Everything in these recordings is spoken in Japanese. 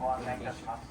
ご案内いたします。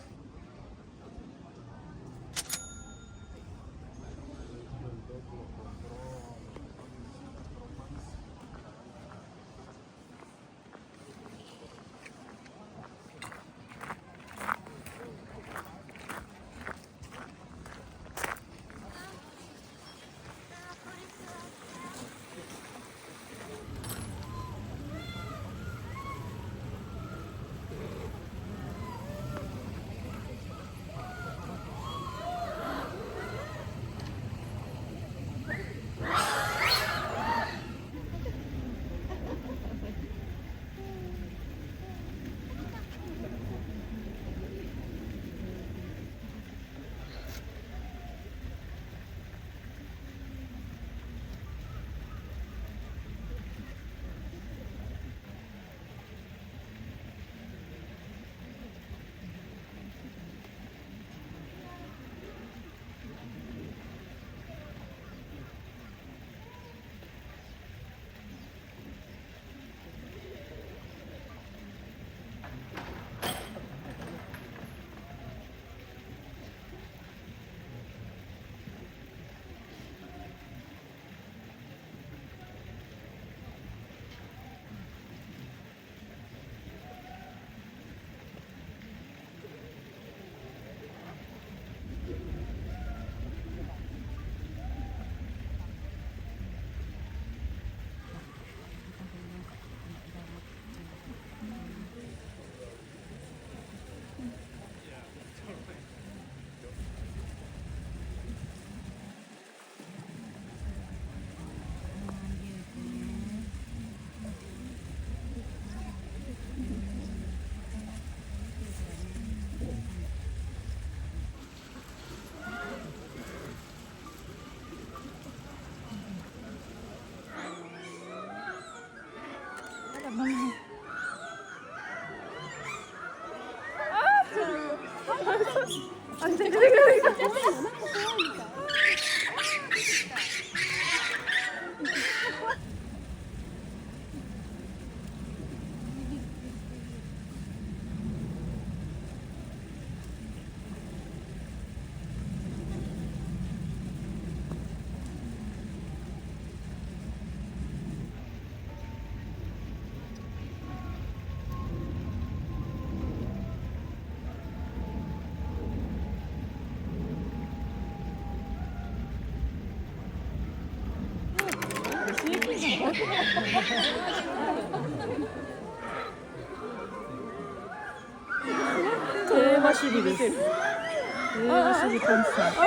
대마시비です。대마시비コンサート。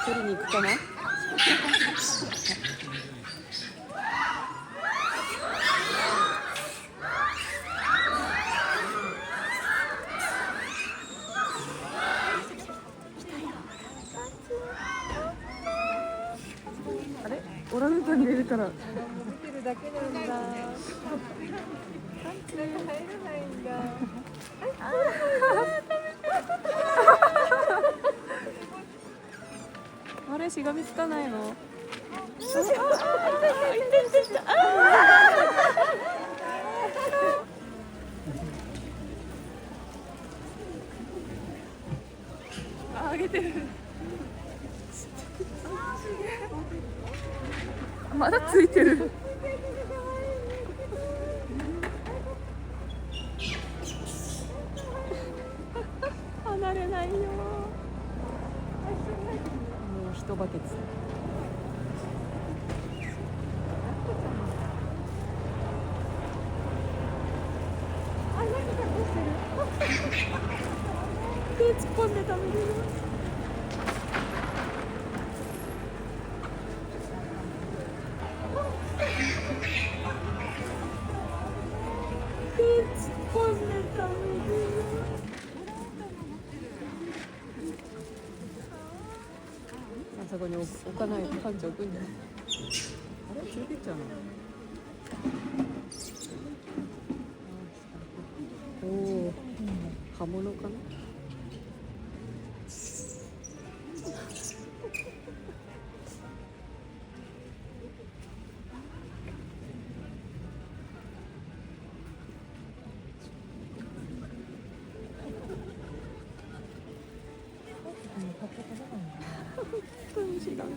取りに行くかな。あれ、オランウータンに入れるから。見てるだけなんだ。入れないんだ。あれ、しがみつかないの。あげてる。まだついてる。離れないよ。もう一バケツ。手突っ込んで食べるよ。手突っ込んで食べるよ。あそこに置かないとパンチ置くんじゃない。あれ連れてっちゃうの。物かな。知らん。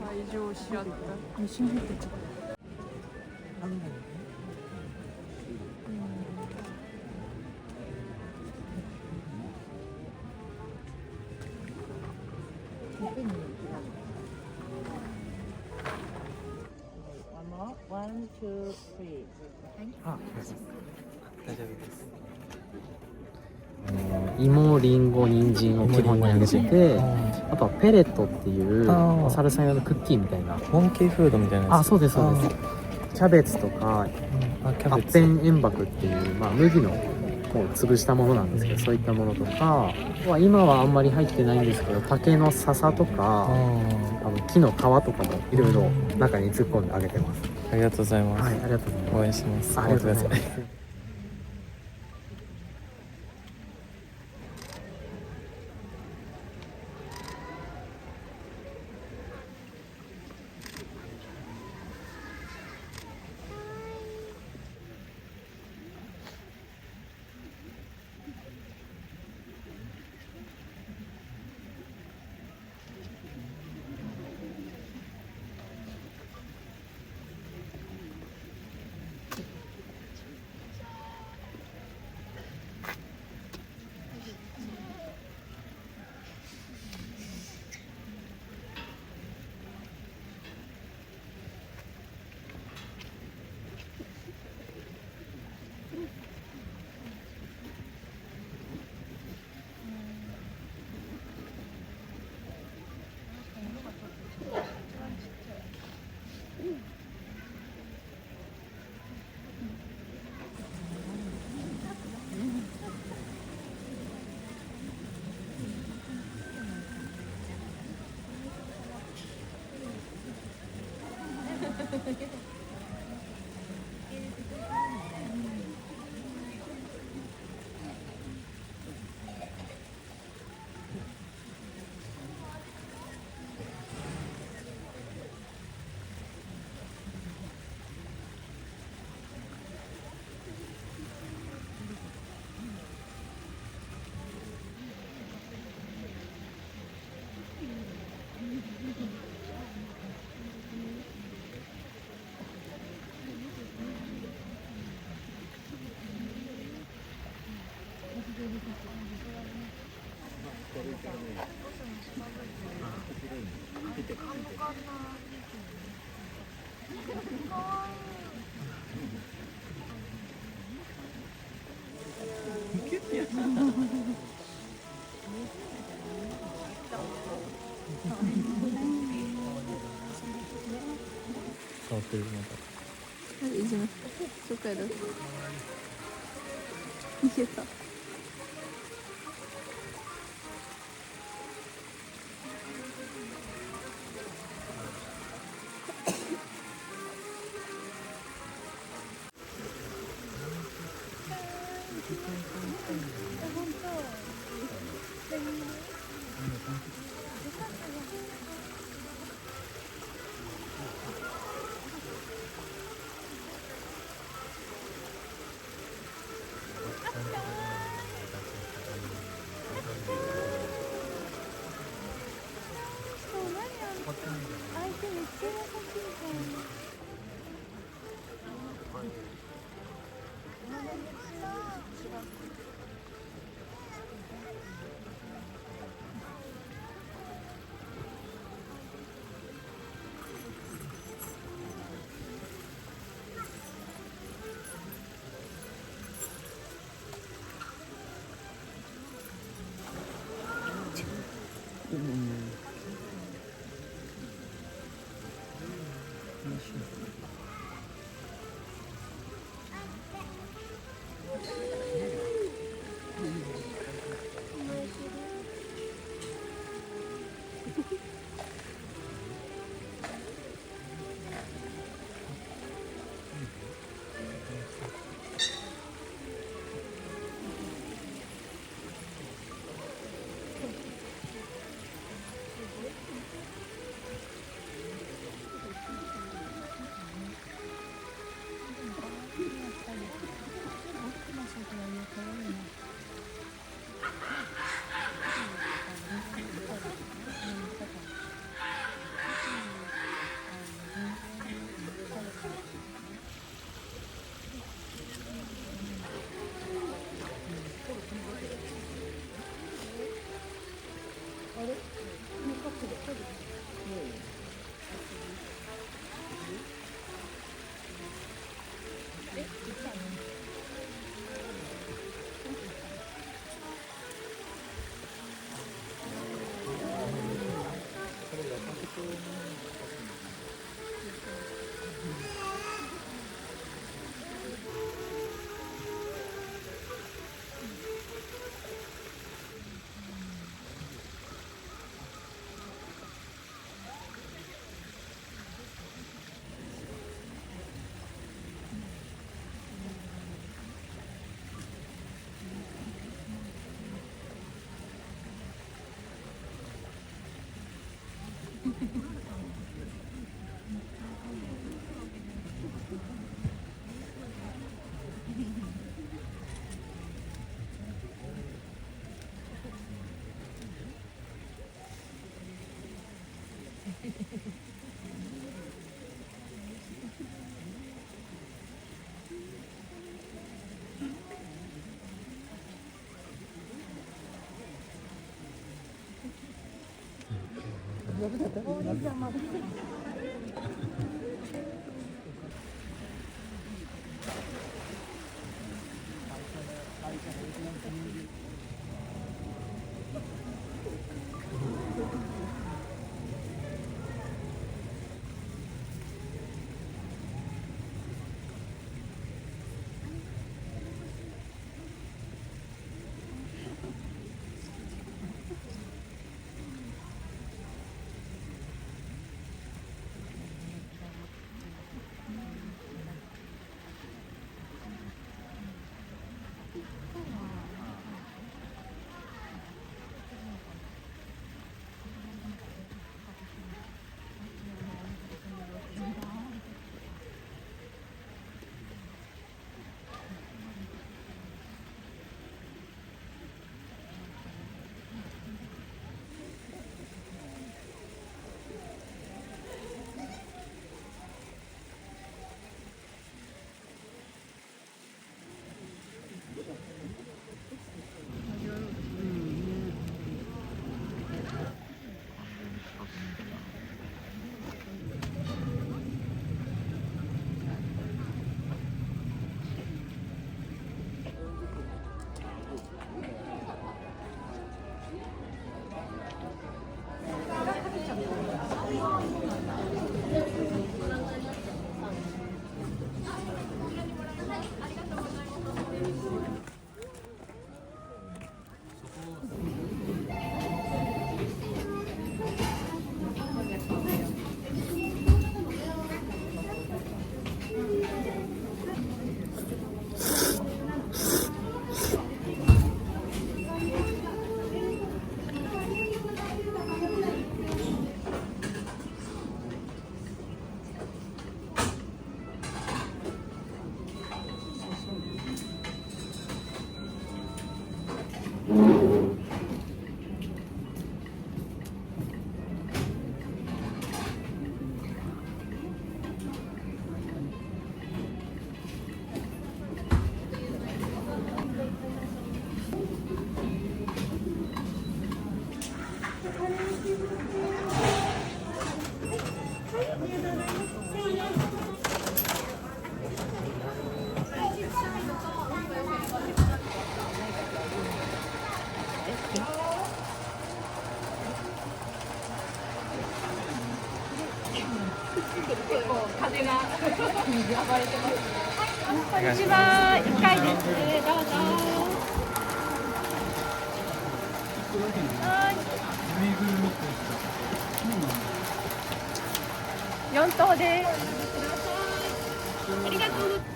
退場しちゃった。飯入ってちゃった。なんだろうね。One, two, three. あ、大丈夫です。芋、りんご、人参を基本に揚げてて、あとはペレットっていうお猿さん用のクッキーみたいな。モンキーフードみたいなやつ。あ、そうですそうです。キャベツとか、アッペン塩爆っていう、麦のを潰したものなんですけど、そういったものとか、今はあんまり入ってないんですけど、竹の笹とか、木の皮とかもいろいろ中に突っ込んで揚げてます。ありがとうございます。はい、ありがとうございます。応援します。ありがとうございます。触ってるまた。いいじゃん。紹介だ。逃げた。す。結構風が暴れてます。こんにちは、1階です。どうぞ。はい。4等です。ありがとうございます。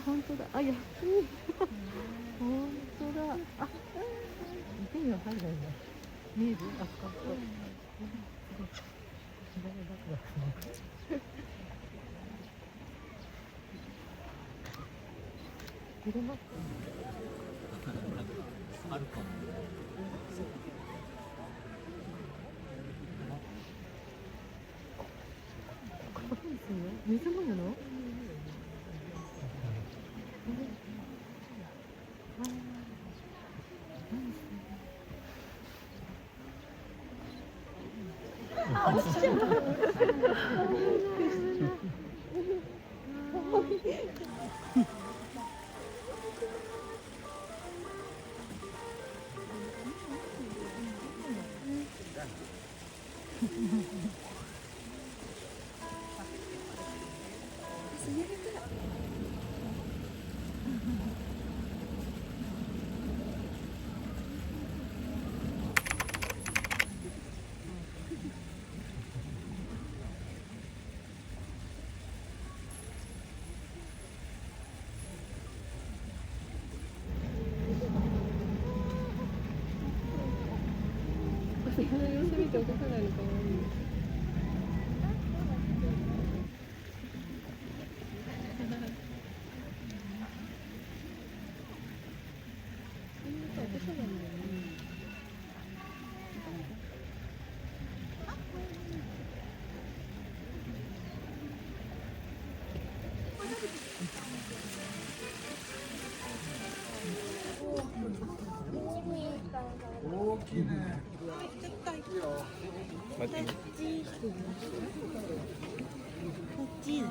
本当だ。あ、安い。本当だ。あ、手には入らないね。見える？あ、そこ。入れます。あるかも。水飲むの？様子見て起こさないのかわいい。こっち。